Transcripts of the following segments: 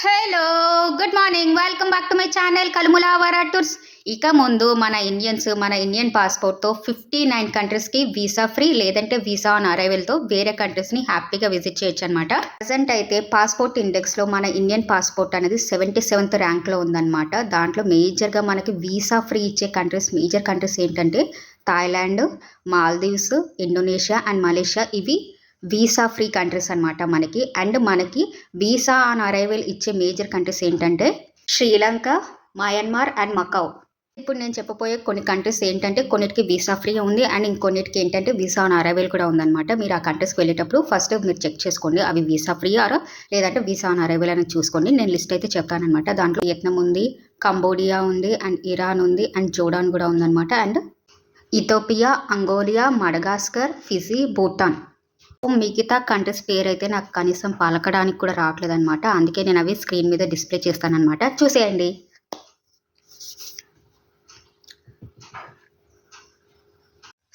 Hello good morning welcome back to my channel కలుములావరా tours. ఇక ముందు మన ఇండియన్ పాస్పోర్ట్తో 59 కంట్రీస్కి వీసా ఫ్రీ లేదంటే వీసా ఆన్ అరైవల్తో వేరే కంట్రీస్ని హ్యాపీగా విజిట్ చేయొచ్చు అనమాట. ప్రజెంట్ అయితే పాస్పోర్ట్ ఇండెక్స్లో మన ఇండియన్ పాస్పోర్ట్ అనేది 77th ర్యాంక్లో ఉందన్నమాట. దాంట్లో మేజర్గా మనకి వీసా ఫ్రీ ఇచ్చే మేజర్ కంట్రీస్ ఏంటంటే Thailand, Maldives, Indonesia and Malaysia. ఇవి వీసా ఫ్రీ కంట్రీస్ అనమాట మనకి. అండ్ మనకి వీసా ఆన్ అరైవల్ ఇచ్చే మేజర్ కంట్రీస్ ఏంటంటే శ్రీలంక, మయన్మార్ అండ్ మకావ్. ఇప్పుడు నేను చెప్పబోయే కొన్ని కంట్రీస్ ఏంటంటే కొన్నిటికి వీసా ఫ్రీ ఉంది అండ్ ఇంకొన్నిటికి ఏంటంటే వీసా ఆన్ అరైవల్ కూడా ఉందన్నమాట. మీరు ఆ కంట్రీస్కి వెళ్ళేటప్పుడు ఫస్ట్ మీరు చెక్ చేసుకోండి అవి వీసా ఫ్రీ ఆర్ లేదంటే వీసా ఆన్ అరైవల్ అనేది చూసుకోండి. నేను లిస్ట్ అయితే చెప్తానమాట. దాంట్లో వియత్నాం ఉంది, కంబోడియా ఉంది అండ్ ఇరాన్ ఉంది అండ్ జోర్డాన్ కూడా ఉందన్నమాట. అండ్ ఇథోపియా, అంగోలియా, మడగాస్కర్, ఫిజీ, భూటాన్. మిగతా కంట్రీస్ పేరు అయితే నాకు కనీసం పలకడానికి కూడా రావట్లేదు అనమాట. అందుకే నేను అవి స్క్రీన్ మీద డిస్ప్లే చేస్తానన్నమాట, చూసేయండి.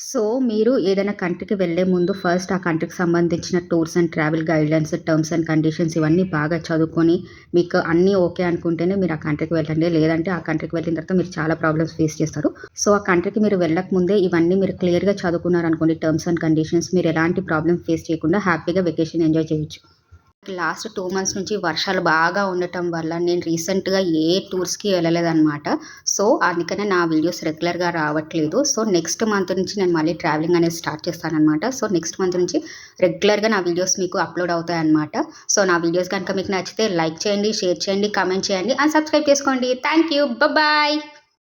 సో మీరు ఏదైనా కంట్రీకి వెళ్ళే ముందు ఫస్ట్ ఆ కంట్రీకి సంబంధించిన tours and travel guidelines, terms and conditions ఇవన్నీ బాగా చదువుకొని మీకు అన్నీ ఓకే అనుకుంటేనే మీరు ఆ కంట్రీకి వెళ్ళండి. లేదంటే ఆ కంట్రీకి వెళ్ళిన తర్వాత మీరు చాలా ప్రాబ్లమ్స్ ఫేస్ చేస్తారు. సో ఆ కంట్రీకి మీరు వెళ్ళక ముందే ఇవన్నీ మీరు క్లియర్గా చదువుకున్నారనుకోండి, టర్మ్స్ అండ్ కండిషన్స్, మీరు ఎలాంటి ప్రాబ్లమ్ ఫేస్ చేయకుండా హ్యాపీగా వెకేషన్ ఎంజాయ్ చేయొచ్చు. లాస్ట్ 2 months నుంచి వర్షాలు బాగా ఉండటం వల్ల నేను రీసెంట్గా ఏ టూర్స్కి వెళ్ళలేదన్నమాట. సో అందుకనే నా వీడియోస్ రెగ్యులర్గా రావట్లేదు. సో నెక్స్ట్ మంత్ నుంచి నేను మళ్ళీ ట్రావెలింగ్ అనేది స్టార్ట్ చేస్తానన్నమాట. సో నెక్స్ట్ మంత్ నుంచి రెగ్యులర్గా నా వీడియోస్ మీకు అప్లోడ్ అవుతాయి అన్నమాట. సో నా వీడియోస్ కనుక మీకు నచ్చితే లైక్ చేయండి, షేర్ చేయండి, కామెంట్ చేయండి అండ్ సబ్స్క్రైబ్ చేసుకోండి. Thank you, bye.